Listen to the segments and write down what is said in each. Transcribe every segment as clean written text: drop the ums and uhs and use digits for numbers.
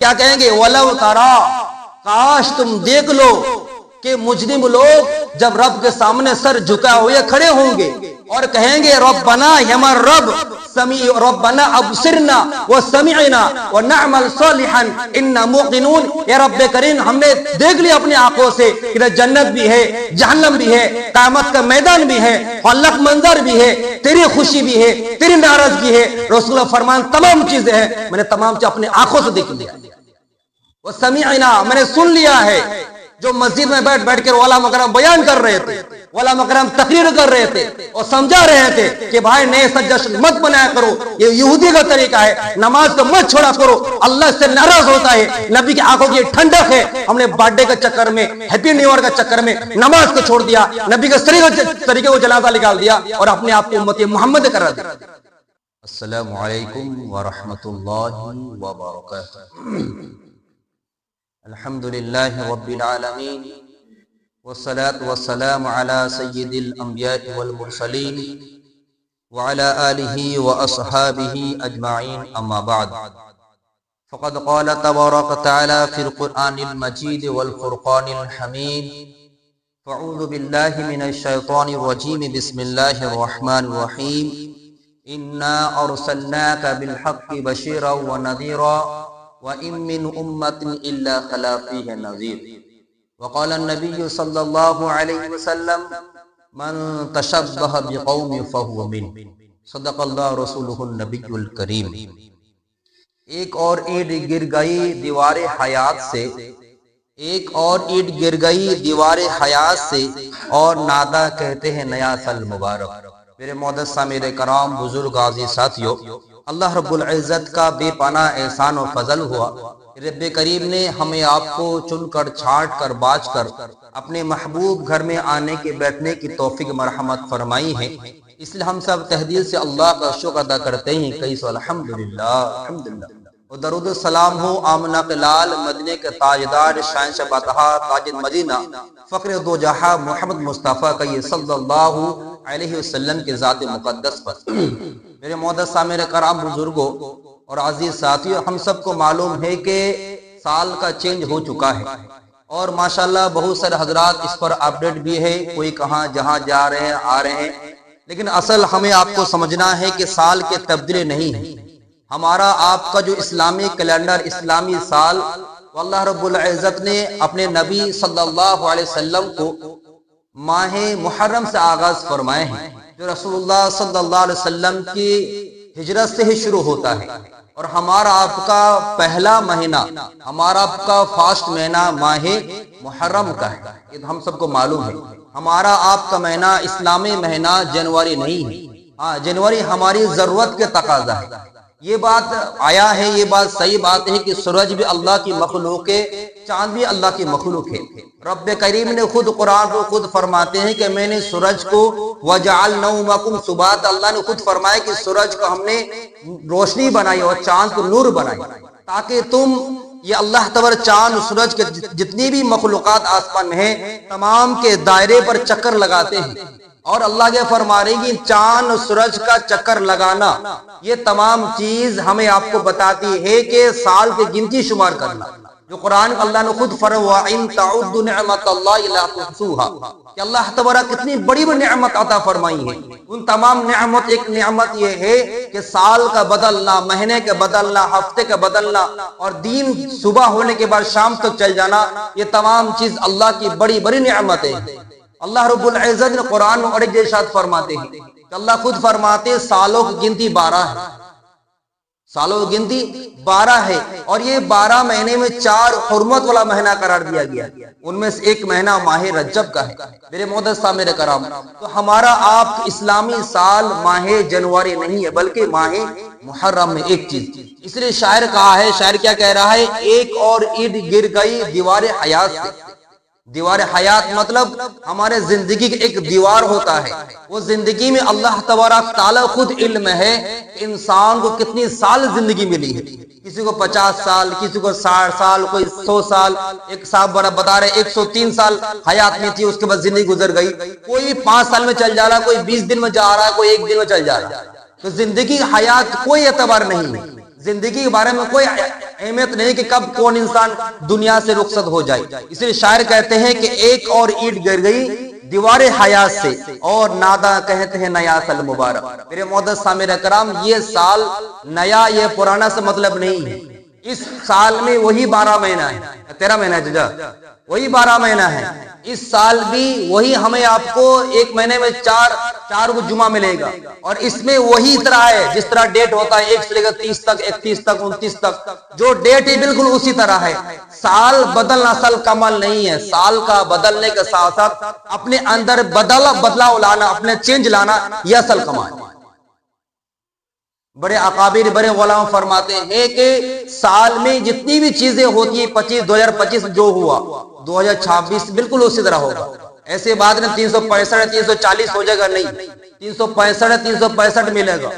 کیا کہیں گے؟ وَلَوْ تَرَا، کاش تم دیکھ لو کہ مجرم لوگ جب رب کے سامنے سر جھکا ہوئے کھڑے ہوں گے اور کہیں گے ربنا، ہمار رب، ربنا ابصرنا وسمعنا ونعمل صالحا انا موقنون، اے رب کریم ہم نے دیکھ لیا اپنی آنکھوں سے کہ جنت بھی ہے، جہنم بھی ہے، قیامت کا میدان بھی ہے، خلق منظر بھی ہے، تیری خوشی بھی ہے، تیری ناراضگی ہے، رسول اللہ فرمان تمام چیزیں ہیں، میں نے تمام چیزیں اپنی آنکھوں سے دیکھ لیا، وسمعنا، میں نے سن لیا ہے۔ جو مسجد میں بیٹھ بیٹھ کر علماء کرام بیان کر رہے تھے، علماء کرام تقریر کر رہے تھے اور سمجھا رہے تھے کہ بھائی نئے جشن مت بنایا کرو، یہ یہودی کا طریقہ ہے، نماز کو مت چھوڑا کرو، اللہ سے ناراض ہوتا ہے، نبی کی آنکھوں کی ٹھنڈک ہے، ہم نے برتھ ڈے کے چکر میں، ہیپی نیو ایئر کے چکر میں نماز کو چھوڑ دیا، نبی کے طریقے کو جنازہ نکال دیا اور اپنے آپ کو امت محمد کرا دیا۔ السلام علیکم ورحمۃ اللہ وبرکاتہ۔ الحمد للہ رب العالمین والصلاة والسلام على سید الانبیاء والمرسلین وعلى آلہ واصحابہ اجمعین، اما بعد، فقد قال تبارک تعالی فی القرآن المجید والفرقان الحمید، فاعوذ باللہ من الشیطان الرجیم، بسم اللہ الرحمن الرحیم، انا ارسلناک بالحق بشیرا ونذیرا وَإِن مِّنْ أُمَّةٍ إِلَّا خَلَا فِيهَا نَذِيرٌ، وقال النبی صلی اللہ علیہ وسلم من تشبہ بقوم فہو منہ، صدق اللہ رسولہ النبی الکریم۔ ایک اور اینٹ گر گئی دیوار حیات سے، ایک اور اینٹ گر گئی دیوار حیات سے، اور نادا کہتے ہیں نیا سال مبارک۔ میرے معزز سامعین کرام، بزرگ غازی ساتھیو، اللہ رب العزت کا بے پناہ احسان و فضل ہوا، رب کریم نے ہمیں آپ کو چن کر، چھانٹ کر، باچ کر اپنے محبوب گھر میں آنے کے، بیٹھنے کی توفیق مرحمت فرمائی ہے، اس لیے ہم سب تہ دل سے اللہ کا شکر ادا کرتے ہیں، کئی سو الحمدللہ الحمدللہ۔ اور درود السلام ہو آمنہ کے لال، مدینے کے تاجدار، شہنشاہ بطحہ، تاج مدینہ، فخر دو جہاں محمد مصطفیٰ کا یہ صلی اللہ علیہ وسلم کے ذات مقدس پر۔ میرے معزز سامعین کرام، بزرگوں اور عزیز ساتھیوں، ہم سب کو معلوم ہے کہ سال کا چینج ہو چکا ہے، اور ماشاءاللہ بہت سارے حضرات اس پر اپڈیٹ بھی ہے، کوئی کہاں جہاں جا رہے ہیں، آ رہے ہیں، لیکن اصل ہمیں آپ کو سمجھنا ہے کہ سال کے تبدیلی نہیں ہے۔ ہمارا آپ کا جو اسلامی کیلنڈر، اسلامی سال، واللہ رب العزت نے اپنے نبی صلی اللہ علیہ وسلم کو ماہ محرم سے آغاز فرمائے ہیں، جو رسول اللہ صلی اللہ علیہ وسلم کی ہجرت سے ہی شروع ہوتا ہے، اور ہمارا آپ کا پہلا مہینہ، ہمارا آپ کا فاسٹ مہینہ ماہ محرم کا ہے، یہ ہم سب کو معلوم ہے۔ ہمارا آپ کا مہینہ اسلامی مہینہ جنوری نہیں ہے، ہاں جنوری ہماری ضرورت کے تقاضا ہے۔ یہ بات آیا ہے، یہ بات صحیح بات ہے کہ سورج بھی اللہ کی مخلوق ہے، چاند بھی اللہ کی مخلوق ہے۔ رب کریم نے خود قرآن کو خود فرماتے ہیں کہ میں نے سورج کو وَجَعَلْ نَوْمَكُمْ سُبَاتًا، اللہ نے خود فرمایا کہ سورج کو ہم نے روشنی بنائی اور چاند کو نور بنائی، تاکہ تم یہ اللہ تبار چاند سورج کے جتنی بھی مخلوقات آسمان میں ہیں تمام کے دائرے پر چکر لگاتے ہیں، اور اللہ کے فرما رہے ہیں کہ چاند سورج کا چکر لگانا، یہ تمام چیز ہمیں آپ کو بتاتی ہے کہ سال کی گنتی شمار کرنا، جو قرآن اللہ نے خود فرمایا وَإِن تَعُدُّوا نِعْمَتَ اللَّهِ لَا تُحْصُوهَا، کہ اللہ تبارک کتنی بڑی بڑی نعمت عطا فرمائی ہے، ان تمام نعمت ایک نعمت یہ ہے کہ سال کا بدلنا، مہینے کا بدلنا، ہفتے کا بدلنا، اور دین صبح ہونے کے بعد شام تک چل جانا، یہ تمام چیز اللہ کی بڑی بڑی نعمتیں ہیں۔ اللہ رب العزت نے قرآن میں اور ایک ارشاد فرماتے ہیں کہ اللہ خود فرماتے ہیں سالوں کی گنتی 12 ہے، سالوں کی گنتی 12 ہے، اور یہ 12 مہینے میں 4 حرمت والا مہینہ قرار دیا گیا، ان میں سے ایک مہینہ ماہ رجب کا ہے۔ میرے معزز سامعین کرام، تو ہمارا آپ اسلامی سال ماہ جنوری نہیں ہے بلکہ ماہ محرم میں ایک چیز، اس لیے شاعر کہا ہے، شاعر کیا کہہ رہا ہے، ایک اور اینٹ گر گئی دیوار حیات سے۔ دیوار حیات مطلب ہمارے زندگی کی ایک دیوار ہوتا ہے، وہ زندگی میں اللہ تبارک تعالیٰ خود علم ہے کہ انسان کو کتنی سال زندگی ملی ہے، کسی کو 50 سال، کسی کو 60 سال، کوئی 100 سال، ایک صاحب بڑا بتا رہے 103 سال حیات میں تھی، اس کے بعد زندگی گزر گئی، کوئی 5 سال میں چل جا رہا ہے، کوئی 20 دن میں جا رہا ہے، کوئی 1 دن میں چل جا رہا ہے، تو زندگی حیات کوئی اعتبار نہیں ہے۔ زندگی کے بارے میں کوئی اہمیت نہیں کہ کب کون انسان دنیا سے رخصت ہو جائے. اس لیے شاعر کہتے ہیں کہ ایک اور اینٹ گر گئی دیوار حیات سے اور نادا کہتے ہیں نیا سال مبارک. میرے معزز سامعین کرام، یہ سال نیا یہ پرانا سے مطلب نہیں ہے. اس سال میں وہی 12 مہینہ ہے، 13 مہینہ ہے ججا، وہی 12 مہینہ ہے. اس سال بھی وہی ہمیں آپ کو ایک مہینے میں چار کو جمعہ ملے گا، اور اس میں وہی طرح ہے جس طرح ڈیٹ ہوتا ہے 1 سے لے کر 30 تک، 31 تک، 29 تک، جو ڈیٹ ہے بالکل اسی طرح ہے. سال بدلنا اصل کمال نہیں ہے. سال کا بدلنے کے ساتھ ساتھ اپنے اندر بدلاؤ لانا، اپنے چینج لانا، یہ اصل کمال ہے. بڑے اکابر بڑے علماء فرماتے ہیں کہ سال میں جتنی بھی چیزیں ہوتی ہیں 2025 جو ہوا 2026 بالکل اسی طرح ہوگا. ایسے بات نہیں 365 340 ہو جائے گا، نہیں، 365 ملے گا.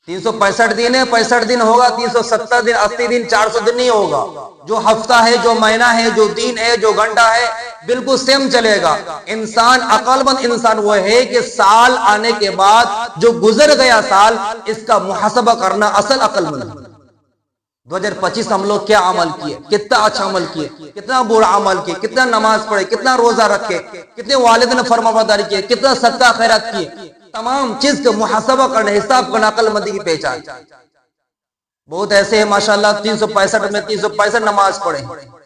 365 دن ہے، 65 دن ہوگا، 370 دن، 80 دن، 400 دن نہیں ہوگا. جو ہفتہ ہے، جو مہینہ ہے، جو دن ہے، جو گھنٹہ ہے، بالکل سیم چلے گا. انسان عقل مند انسان وہ ہے کہ سال آنے کے بعد جو گزر گیا سال، اس کا محاسبہ کرنا اصل عقل مند. 2025 ہم لوگ کیا عمل کیے، کتنا اچھا عمل کیے، کتنا برا عمل کیے، کتنا نماز پڑھے، کتنا روزہ رکھے، کتنے والدین فرمانبرداری کیے، کتنا صدقہ خیرات کیے. تمام چیز کا محاسبہ کرنا، حساب کرنا عقل مندی کی پہچان. بہت ایسے ہیں ماشاءاللہ 365 میں 365 نماز پڑھیں،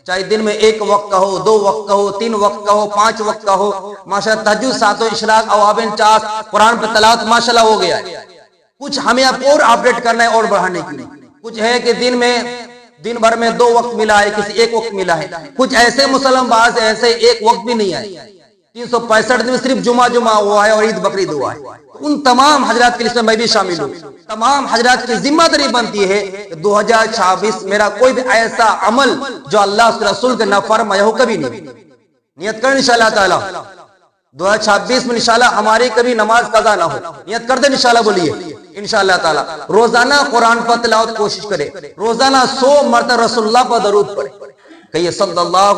چاہے دن میں 1 وقت کا ہو، 2 وقت کا ہو، 3 وقت کا ہو، 5 وقت کا ہو. ماشاءاللہ تہجد، ساتوں اشراق، اوابین، چاس، قرآن پہ تلاوت ماشاءاللہ ہو گیا ہے. کچھ ہمیں اب اور اپڈیٹ کرنا ہے اور بڑھانے کے لیے. کچھ ہے کہ دن بھر میں 2 وقت ملا ہے، کسی 1 وقت ملا ہے. کچھ ایسے مسلم باز ایسے 1 وقت بھی نہیں ہے. 365 دن میں صرف جمعہ ہوا ہے اور عید بقرعید ہوا ہے. ان تمام حضرات کے لیے میں بھی شامل ہوں. تمام حضرات کی ذمہ داری بنتی ہے کہ 2026 میرا کوئی بھی ایسا عمل جو اللہ کے رسول کے نافرمان ہو کبھی نہیں. نیت کریں انشاءاللہ تعالی 2026 میں انشاءاللہ ہماری کبھی نماز قضا نہ ہو. نیت کر دیں انشاءاللہ، بولیے انشاءاللہ تعالی. روزانہ قرآن پر تلاوت کوشش کرے، روزانہ 100 مرتبہ رسول اللہ پر درود پڑھے. کہیے صلی اللہ،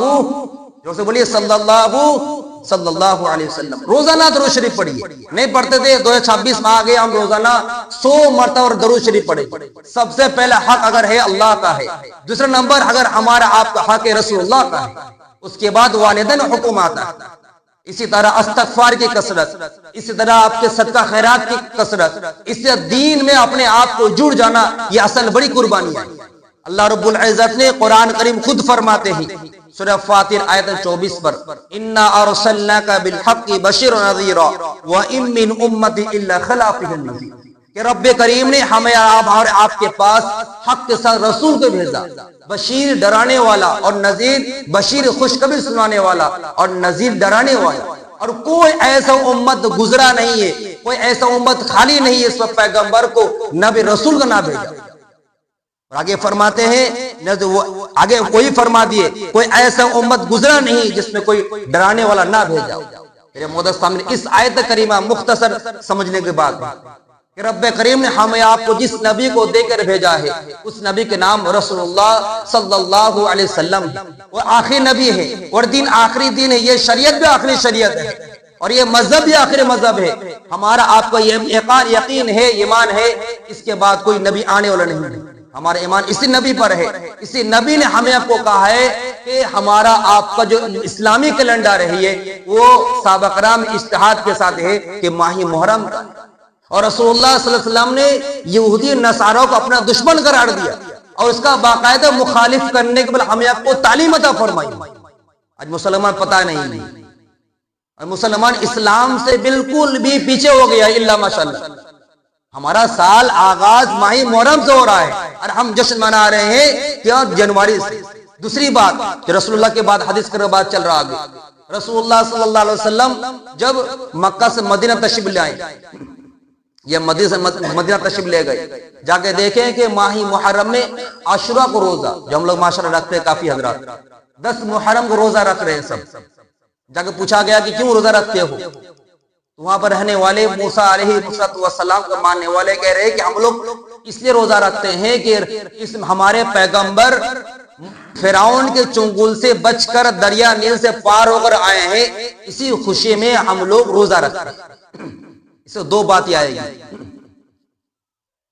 جو سے بولیے صلی اللہ علیہ وسلم. روزانہ درود شریف پڑھیے. نہیں پڑھتے تھے 2026 میں آگے ہم روزانہ 100 مرتبہ درود شریف پڑھیں. سب سے پہلا حق اگر ہے اللہ کا ہے، دوسرا نمبر اگر ہمارا آپ کا حق ہے رسول اللہ کا ہے، اس کے بعد والدین حکم آتا ہے. اسی طرح استغفار کی کثرت، اسی طرح آپ کے صدقہ خیرات کی کثرت، اس سے دین میں اپنے آپ کو جڑ جانا، یہ اصل بڑی قربانی ہے. اللہ رب العزت نے قرآن کریم خود فرماتے ہیں سورہ فاطر آیت 24 پر، انا ارسلناک بالحق بشیرا ونذیرا وان من امتی الا خلا فیہا النذیر. کہ رب کریم نے ہمیں اور آپ کے پاس حق کے ساتھ رسول کو بھیجا، بشیر ڈرانے والا اور نذیر، بشیر خوشخبری سنانے والا اور نذیر ڈرانے والا. اور کوئی ایسا امت گزرا نہیں ہے، کوئی ایسا امت خالی نہیں ہے اس پر پیغمبر کو نبی رسول کا نہ بھیجا. اور آگے فرماتے ہیں، آگے وہی فرما دیے کوئی ایسا امت گزرا نہیں جس میں کوئی ڈرانے والا نہ بھیجا. میرے معزز سامنے اس آیت کریمہ مختصر سمجھنے کے بعد کہ رب کریم نے ہمیں آپ کو جس نبی کو دے کر بھیجا ہے، اس نبی کے نام رسول اللہ صلی اللہ علیہ وسلم. وہ آخری نبی ہے اور دین آخری دین ہے. یہ شریعت بھی آخری شریعت ہے اور یہ مذہب بھی آخری مذہب ہے. ہمارا آپ کا یہ یقین ہے، ایمان ہے، اس کے بعد کوئی نبی آنے والا نہیں ہے. ہمارا ایمان اسی نبی پر ہے. اسی نبی نے ہمیں آپ کو کہا ہے کہ ہمارا آپ کا جو اسلامی کیلنڈر ہے وہ صحابہ کرام اجتہاد کے ساتھ ہے کہ ماہ محرم کا. اور رسول اللہ صلی اللہ علیہ وسلم نے یہودی نصاروں کو اپنا دشمن قرار دیا اور اس کا باقاعدہ مخالف کرنے کے بعد ہمیں آپ کو تعلیم عطا فرمائی. آج مسلمان پتہ نہیں، اور مسلمان اسلام سے بالکل بھی پیچھے ہو گیا الا ماشاءاللہ. ہمارا سال آغاز ماہ محرم سے ہو رہا ہے اور ہم جشن منا رہے ہیں کیا جنوری سے. دوسری بات کہ رسول اللہ کے بعد حدیث کے بعد چل رہا آگے. رسول اللہ صلی اللہ علیہ وسلم جب مکہ سے مدینہ تشریف لے آئے، یہ مدینہ تشریف لے گئے، جا کے دیکھیں کہ ماہ محرم میں عاشورہ کو روزہ جو ہم لوگ معاشرہ رکھتے ہیں، کافی حضرات 10 محرم کو روزہ رکھ رہے ہیں. سب جا کے پوچھا گیا کہ کیوں روزہ رکھتے ہو؟ وہاں پر رہنے والے موسیٰ علیہ السلام کو ماننے والے کہہ رہے کہ ہم لوگ اس لیے روزہ رکھتے ہیں کہ ہمارے پیغمبر فرعون کے چنگل سے بچ کر دریا نیل سے پار ہو کر آئے ہیں، اسی خوشی میں ہم لوگ روزہ رکھتے ہیں. اس سے 2 باتیں آئے گی.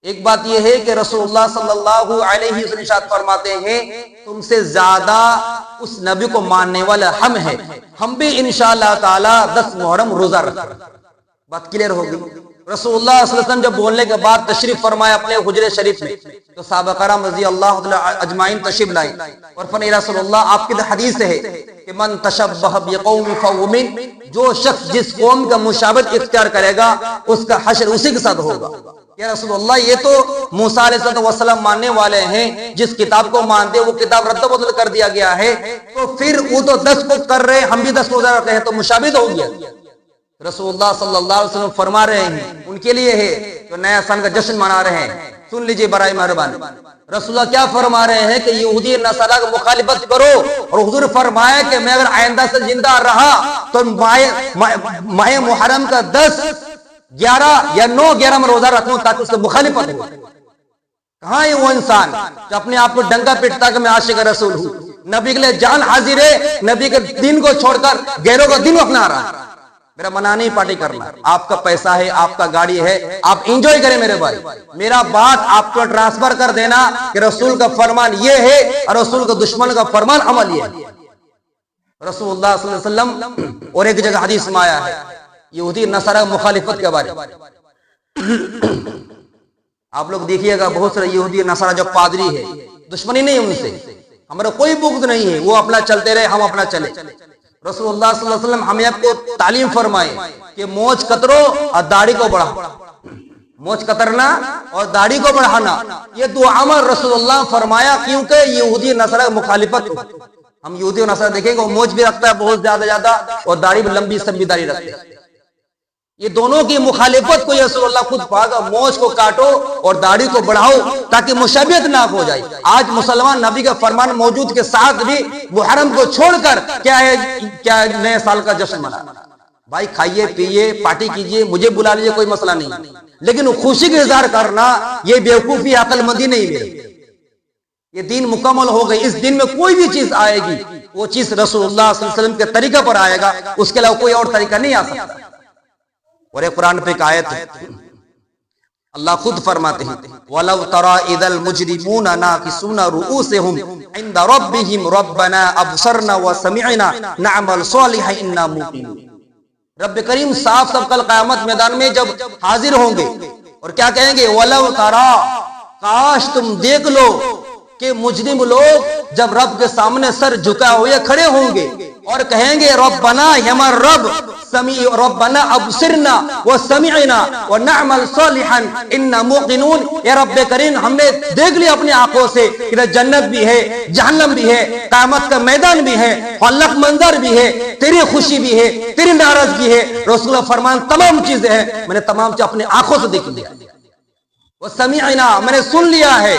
ایک بات یہ ہے کہ رسول اللہ صلی اللہ علیہ وسلم ارشاد فرماتے ہیں تم سے زیادہ اس نبی کو ماننے والا ہم ہیں، ہم بھی انشاءاللہ تعالی 10 محرم روزہ رکھیں۔ بات کلیئر ہو گئی۔ رسول اللہ صلی اللہ علیہ وسلم جب بولنے کے بعد تشریف فرمائے اپنے حجرے شریف میں تو صحابہ کرام رضی اللہ تعالی اجمعین تشریف لائے اور فرمایا یا رسول اللہ آپ کی حدیث ہے کہ من تشبہ بقوم فهو من، جو شخص جس قوم کا مشابہت اختیار کرے گا اس کا حشر اسی کے ساتھ ہوگا۔ یا رسول اللہ یہ تو موسیٰ علیہ السلام ماننے والے ہیں، جس کتاب کو مانتے وہ کتاب رد و بدل کر دیا گیا ہے، تو پھر وہ تو 10 کو کر رہے ہم بھی 10 روزہ رکھتے ہیں تو مشابہت ہو گیا۔ رسول اللہ صلی اللہ علیہ وسلم فرما رہے ہیں ان کے لیے ہے جو نیا سال کا جشن منا رہے ہیں، سن لیجئے برائے مہربانی۔ رسول اللہ کیا فرما رہے ہیں کہ یہودی نصارہ کی مخالفت کرو، اور حضور فرمایا کہ میں اگر آئندہ سے زندہ رہا تو ماہ محرم کا 10، 11 یا 9، 11 میں روزہ رکھوں تاکہ اس کی مخالفت ہو۔ کہاں ہے وہ انسان جو اپنے آپ کو ڈنگا پیٹتا کہ میں عاشق رسول ہوں، نبی کے لیے جان حاضر ہے، نبی کے دین کو چھوڑ کر غیروں کا دین اپنا رہا ہے۔ میرا منانی پارٹی کرنا، آپ کا پیسہ ہے، آپ کا گاڑی ہے، آپ انجوائے کریں میرے بھائی، میرا بات آپ کو ٹرانسفر کر دینا کہ رسول کا فرمان یہ ہے اور رسول کا دشمن کا فرمان عمل یہ ہے۔ رسول اللہ صلی اللہ علیہ وسلم اور ایک جگہ حدیث میں آیا ہے یہودی نصارہ مخالفت کے بارے میں، آپ لوگ دیکھیے گا بہت سارے یہودی نصارہ جو پادری ہے، دشمنی نہیں ان سے، ہمارا کوئی بغض نہیں ہے، وہ اپنا چلتے رہے ہم اپنا چلے۔ رسول اللہ صلی اللہ علیہ وسلم ہمیں آپ کو تعلیم فرمائے کہ موچ کترو اور داڑھی کو بڑھاؤ، موچ کترنا اور داڑھی کو بڑھانا یہ دو عمل رسول اللہ فرمایا، کیونکہ یہودی نصارہ مخالفت۔ ہم یہودی اور نصارہ دیکھیں گے وہ موچ بھی رکھتا ہے بہت زیادہ اور داڑھی بھی لمبی سمبی داڑھی رکھتے ہیں، یہ دونوں کی مخالفت کو رسول اللہ خود پاگا، موچ کو کاٹو اور داڑھی کو بڑھاؤ تاکہ مشابہت نہ ہو جائے۔ آج مسلمان نبی کا فرمان موجود کے ساتھ بھی محرم کو چھوڑ کر کیا نئے سال کا جشن منا۔ بھائی کھائیے پیئے پارٹی کیجئے، مجھے بلا لیجئے، کوئی مسئلہ نہیں، لیکن خوشی کا اظہار کرنا یہ بیوقوفی عقل مندی نہیں ہے۔ یہ دین مکمل ہو گئی، اس دن میں کوئی بھی چیز آئے گی وہ چیز رسول اللہ صلی اللہ علیہ وسلم کے طریقہ پر آئے گا، اس کے علاوہ کوئی اور طریقہ نہیں آ سکتا۔ اور ایک قرآن پہ ایک آیت ہے اللہ خود فرماتے ہیں وَلَوْ تَرَى إِذَا الْمُجْرِمُونَ نَاكِسُونَ رُؤُوسِهُمْ عِنْدَ رَبِّهِمْ رَبَّنَا أَبْصَرْنَا وَسَمِعْنَا نَعْمَلْ صَالِحًا إِنَّا مُوقِنُونَ۔ رب کریم صاف صاف کل قیامت میدان میں جب حاضر ہوں گے اور کیا کہیں گے وَلَوْ تَرَى، کاش تم دیکھ لو کہ مجرم لوگ جب رب کے سامنے سر جھکا ہوئے کھڑے ہوں گے اور کہیں گے ربنا، ہمارا رب، ربنا ابصرنا وسمعنا ونعمل صالحا انا موقنون، اے رب کریم ہم نے دیکھ لیا اپنی آنکھوں سے کہ جنت بھی ہے، جہنم بھی ہے، قیامت کا میدان بھی ہے، خلق منظر بھی ہے، تیری خوشی بھی ہے، تیری ناراضگی ہے، رسول اللہ فرمان تمام چیزیں ہیں، میں نے تمام چیز اپنی آنکھوں سے دیکھ لیا، وسمعنا میں نے سن لیا ہے۔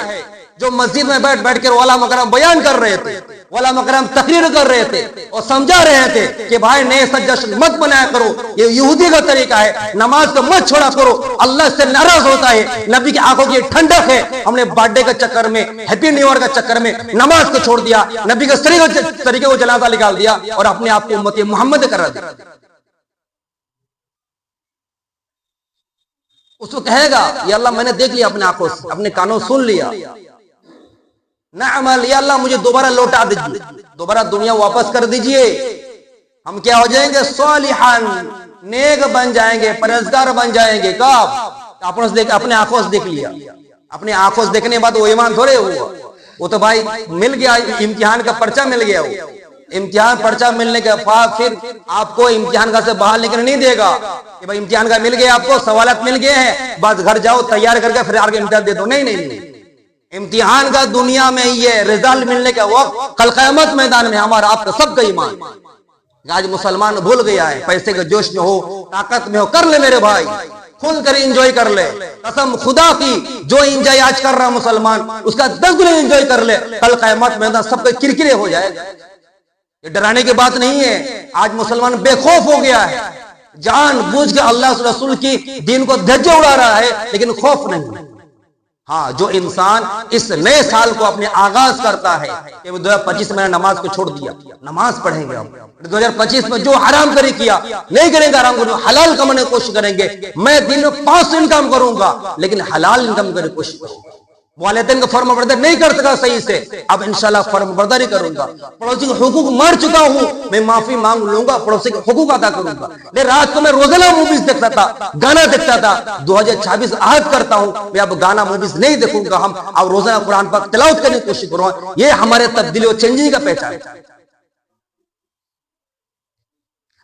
جو مسجد میں بیٹھ کر علماء کرام بیان کر رہے تھے، علماء کرام تقریر کر رہے تھے اور سمجھا رہے تھے کہ بھائی نئے سال جشن مت منایا کرو، یہ یہودی کا طریقہ ہے، نماز کو مت چھوڑا کرو، اللہ سے ناراض ہوتا ہے، نبی کی آنکھوں کی ٹھنڈک ہے، ہم نے برتھ ڈے کے چکر میں، ہیپی نیو ایئر کے چکر میں نماز کو چھوڑ دیا، نبی کے طریقے کو جنازہ نکال دیا اور اپنے آپ کو امت محمد کرا دیا۔ اس کو کہے گا یا اللہ میں نے دیکھ لیا اپنے آنکھوں سے، اپنے کانوں سن لیا، نعمل، یا اللہ مجھے دوبارہ لوٹا دیجئے، دوبارہ دنیا واپس کر دیجئے، ہم کیا ہو جائیں گے صالحان، نیک بن جائیں گے، پرہیزگار بن جائیں گے۔ کب؟ اپنے آنکھوں سے دیکھ لیا، اپنے آنکھوں سے دیکھنے کے بعد وہ ایمان تھوڑے ہوا، وہ تو بھائی مل گیا، امتحان کا پرچہ مل گیا، امتحان پرچہ ملنے کے بعد پھر آپ کو امتحان کا سے باہر نکلنے نہیں دے گا کہ بھائی امتحان کا مل گیا، آپ کو سوالات مل گئے ہیں، بس گھر جاؤ تیار کر کے پھر آگے امتحان دے دو، نہیں، امتحان کا دنیا میں ہی ہے، رزلٹ ملنے کا وقت کل قیامت میدان میں ہمارا آپ کا سب کا ایمان۔ آج مسلمان بھول گیا ہے، پیسے کے جوش میں ہو، طاقت میں ہو، کر لے میرے بھائی، کھل کر انجوائے کر لے، قسم خدا کی جو انجوائے آج کر رہا مسلمان اس کا 10 گنا انجوائے کر لے، کل قیامت میدان سب کے کرکرے ہو جائے گا۔ یہ ڈرانے کی بات نہیں ہے، آج مسلمان بے خوف ہو گیا ہے، جان بوجھ کے اللہ رسول کی دین کو دھجے اڑا رہا ہے لیکن خوف نہیں۔ ہاں جو انسان اس نئے سال کو اپنے آغاز کرتا ہے کہ وہ 2025 میں نماز کو چھوڑ دیا، نماز پڑھیں گے ہم 2025 میں جو حرام کری کیا نہیں کریں گے، حرام کریں گے، حلال کمانے کی کوشش کریں گے، میں دن میں 500 انکم کروں گا لیکن حلال انکم کرنے کی کوشش کروں گا، والدین کا فرما برداری نہیں کر سکا صحیح سے، اب انشاءاللہ فرما برداری کروں گا، پڑوسی کے حقوق مار چکا ہوں میں معافی مانگ لوں گا، پڑوسی کے حقوق ادا کروں گا، رات کو میں روزانہ موویز دیکھتا تھا، گانا دیکھتا تھا، 2026 عہد کرتا ہوں میں اب گانا موویز نہیں دیکھوں گا، ہم اب روزانہ قرآن پاک تلاوت کرنے کی کوشش کروں گا، یہ ہمارے تبدیلی اور چینجنگ کا پہچان ہے۔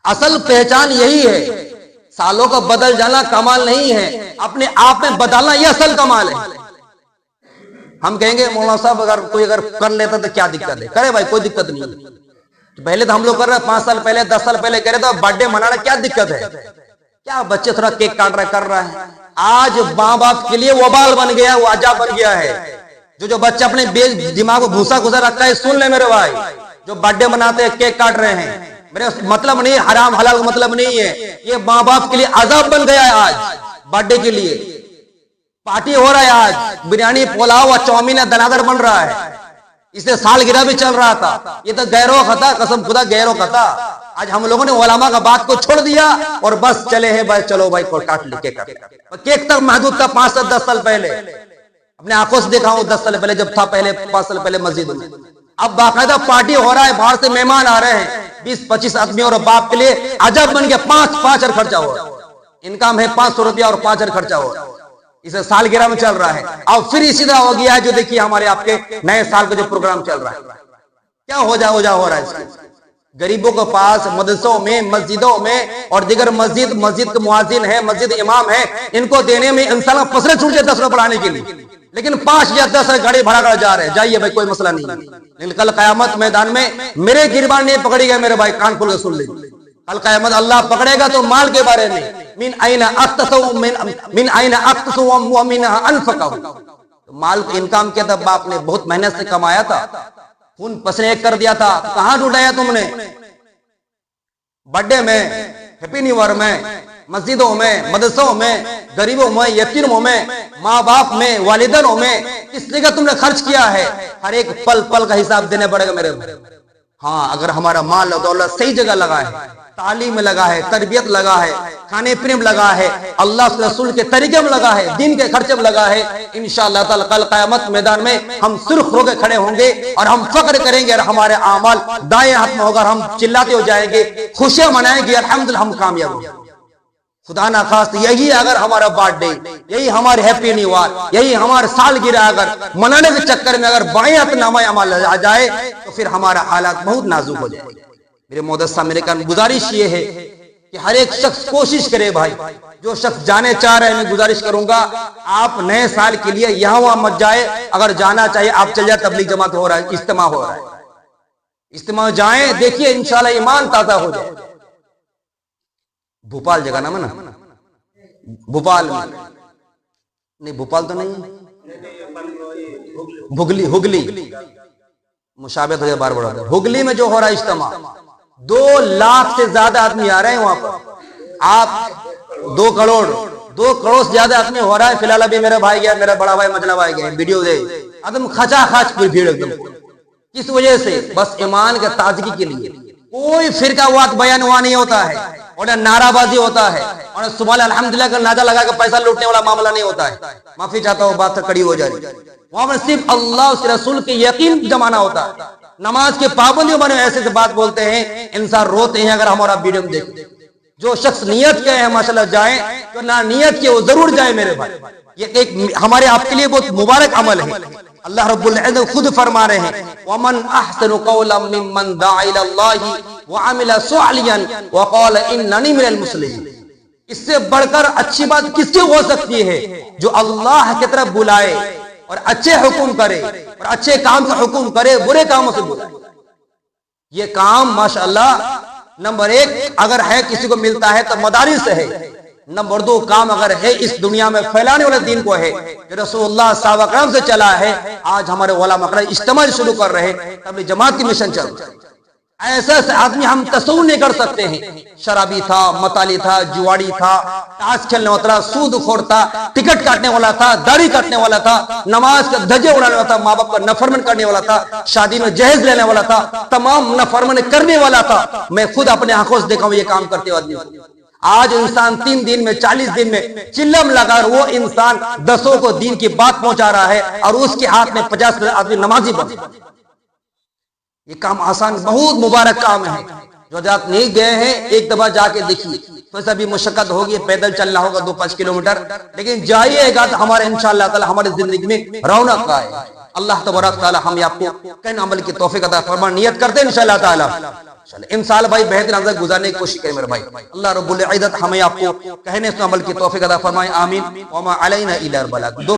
اصل پہچان یہی ہے، سالوں کا بدل جانا کمال نہیں ہے، اپنے آپ میں بدلنا یہ اصل کمال ہے۔ ہم کہیں گے مولانا صاحب کوئی اگر کر لیتا تو کیا دقت ہے، کرے بھائی کوئی دقت نہیں ہے، پہلے تو ہم لوگ کر رہے ہیں 5 سال پہلے 10 سال پہلے کہہ رہے تھے برتھ ڈے منانا کیا دقت ہے، کیا بچے تھوڑا کیک کاٹ رہا کر رہا ہے، آج ماں باپ کے لیے وبال بن گیا، وہ عذاب بن گیا ہے، جو بچہ اپنے دماغ کو بھوسا گزر رکھا ہے، سن لے میرے بھائی، جو برتھ ڈے مناتے ہیں کیک کاٹ رہے ہیں، میرے مطلب نہیں حرام حلال کا مطلب نہیں ہے، یہ ماں باپ کے لیے عذاب بن گیا ہے، آج برتھ ڈے کے لیے پارٹی ہو رہا ہے، آج بریانی پلاؤ اور چاؤمین دنادر بن رہا ہے، اس سے سالگرہ بھی چل رہا تھا، یہ تو غیروں خطا، قسم خدا غیروں خطا، آج ہم لوگوں نے علماء کا بات کو چھوڑ دیا اور بس چلے ہیں بھائی چلو بھائی کاٹ لے کیک تک محدود تھا 5 سے 10 سال پہلے، اپنے آنکھوں سے دیکھا ہوں 10 سال پہلے جب تھا، پہلے 5 سال پہلے مسجد میں، اب باقاعدہ پارٹی ہو رہا ہے، باہر سے مہمان آ رہے ہیں 20-25 آدمی اور باپ کے لیے عجب بن گیا، 5,000 خرچہ ہو رہا ہے، انکم ہے 500 روپیہ اور 5,000 خرچہ ہو رہا ہے، اسے سالگرہ میں چل رہا ہے، اور پھر اسی طرح ہو گیا ہے جو دیکھیے ہمارے آپ کے نئے سال کا جو پروگرام چل رہا ہے، کیا ہو رہا ہے اس کے غریبوں کے پاس مدرسوں میں مسجدوں میں اور دیگر مسجد کے مؤذن ہیں، مسجد امام ہیں، ان کو دینے میں انسان کا پسرے چھوٹ جائے 10 روپے پڑھانے کے لیے، لیکن 5 یا 10 گاڑی بھڑا کر جا رہے ہیں، جائیے بھائی کوئی مسئلہ نہیں، لیکن کل قیامت میدان میں میرے گریبان نہیں پکڑی گئے میرے بھائی، کان کھول کے سن لیجیے، کل قیامت اللہ پکڑے گا تو مال کے بارے میں من این اقتص ومن انفقہ، مال کا انکام کیا تھا، باپ نے بہت محنت سے کمایا تھا، خون پسینے ایک کر دیا تھا، کہاں ڈھونڈایا تم نے، برتھ ڈے میں، ہیپی نیو ایئر میں، مسجدوں میں، مدرسوں میں، غریبوں میں، یتیموں میں، ماں باپ میں، والدینوں میں، کس جگہ تم نے خرچ کیا ہے، ہر ایک پل پل کا حساب دینے پڑے گا میرے بھائی۔ ہاں اگر ہمارا مال و دولت صحیح جگہ لگا ہے، تعلیم میں لگا ہے، تربیت لگا ہے، کھانے پینے میں لگا ہے، اللہ کے رسول کے طریقے میں لگا ہے، دین کے خرچے میں لگا ہے، انشاءاللہ تعالی کل قیامت میدان میں ہم سرخ ہو کے کھڑے ہوں گے اور ہم فخر کریں گے، اور ہمارے اعمال دائیں ہاتھ میں ہوگا، ہم چلاتے ہو جائیں گے، خوشیاں منائیں گے، الحمدللہ ہم کامیاب ہوں گے۔ خدا نہ خواست یہی اگر ہمارا برتھ ڈے، یہی ہمارے ہیپی نیو ایئر، یہی ہمارے سالگرہ اگر منانے کے چکر میں اگر بائیں ہاتھ نامہ اعمال آ جائے تو پھر ہمارا حالات بہت نازک ہو جائے۔ میرے محترم صاحب، میرے کان گزارش یہ ہے کہ ہر ایک شخص کوشش کرے بھائی، جو شخص جانے چاہ رہے ہیں میں گزارش کروں گا آپ نئے سال کے لیے یہاں وہاں مت جائے، اگر جانا چاہیے آپ چل جائے، تبلیغ جماعت ہو رہا ہے، اجتماع ہو رہا ہے، اجتماع جائیں، دیکھیے انشاءاللہ ایمان تازہ ہو جائے۔ بھوپال جگہ نام ہے نا، بھوپال میں نہیں، بھوپال تو نہیں، ہگلی مشابہت ہو جائے بار بار، ہگلی میں جو ہو رہا ہے اجتماع، 2 لاکھ سے زیادہ آدمی آ رہے ہیں وہاں پر، آپ 2 کروڑ سے زیادہ آدمی ہو رہا ہے، فی الحال ابھی میرا بھائی گیا، میرا بڑا بھائی مجلہ بھائی گیا، ویڈیو دے آدم کھچا کھچ پوری بھیڑ ایک دم، کس وجہ سے؟ بس ایمان کے تازگی کے لیے، کوئی فرقہ وات بیان ہوا نہیں ہوتا ہے، اور نعرہ بازی ہوتا ہے، اور سبحان الحمدللہ کا نعرہ لگا کے پیسہ لوٹنے والا معاملہ نہیں ہوتا ہے، معافی چاہتا ہوں بات کڑی ہو جائے، وہاں پر صرف اللہ اس رسول کے یقین جمانا ہوتا ہے، نماز کے پابندیوں بنے ایسے سے بات بولتے ہیں، انسان روتے ہیں اگر ہمارا ویڈیو دیکھتے۔ جو شخص نیت کے ہیں ماشاءاللہ جائیں، جو نہ نیت کے وہ ضرور جائیں میرے بھائی، یہ ایک ہمارے آپ کے لیے بہت مبارک عمل ہے، اللہ رب العزت خود فرما رہے ہیں وَمَنْ أَحْسَنُ قَوْلًا مِّمَّنْ دَعَا إِلَى اللَّهِ وَعَمِلَ صَالِحًا وَقَالَ إِنَّنِي مِنَ الْمُسْلِمِينَ، اس سے بڑھ کر اچھی بات کس کی ہو سکتی ہے؟ جو اللہ کی طرف بلائے اور اچھے حکم کرے اور اچھے کام کا حکم کرے، برے کاموں سے بلائے۔ یہ کام ماشاءاللہ نمبر 1 اگر ہے کسی کو ملتا ہے تو مدارس ہے، نمبر 2 کام اگر ہے اس دنیا میں پھیلانے والے دین کو ہے کہ رسول اللہ صحابہ کرام سے چلا ہے، آج ہمارے علماء کرام اجتماع شروع کر رہے ہیں، تبلیغ جماعت کی مشن چل رہی ہے۔ ایسا آدمی ہم تصور نہیں کر سکتے ہیں. شرابی تھا، متالی تھا، جواڑی تھا، تاش کھیلنے والا تھا، سود خور تھا، ٹکٹ کاٹنے والا تھا، داڑھی کاٹنے والا تھا، نماز کا دھجے اڑانے والا تھا، ماں باپ کا نافرمان کرنے والا تھا، شادی میں جہیز لینے والا تھا، تمام نافرمانی کرنے والا تھا. میں خود اپنے آنکھوں سے دیکھا ہوں یہ کام کرتے ہوئے آدمی کو. آج انسان 3 دن میں 40 دن میں چلم لگا کر وہ انسان 10 کو دین کی بات پہنچا رہا ہے اور اس کے ہاتھ میں 50 آدمی نمازی بن. یہ کام آسان، بہت مبارک کام ہے. جو جات نہیں گئے ہیں ایک دفعہ جا کے دیکھیے. تو ایسا بھی مشقت ہوگی، پیدل چلنا ہوگا 2-5 کلومیٹر، لیکن جائیے گا تو ہمارے انشاءاللہ تعالی ہماری زندگی میں رونق آئے. اللہ تبارک تعالی ہم آپ کو کن عمل کی توفیق عطا فرمائے. نیت کرتے ہیں انشاءاللہ تعالی ان سال بھائی بہترین انداز گزارنے کی کوشش کریں میرے بھائی. اللہ رب العزت ہمیں آپ کو کہنے سے عمل کی توفیق عطا فرمائے. آمین. وما علینا الا البلاغ.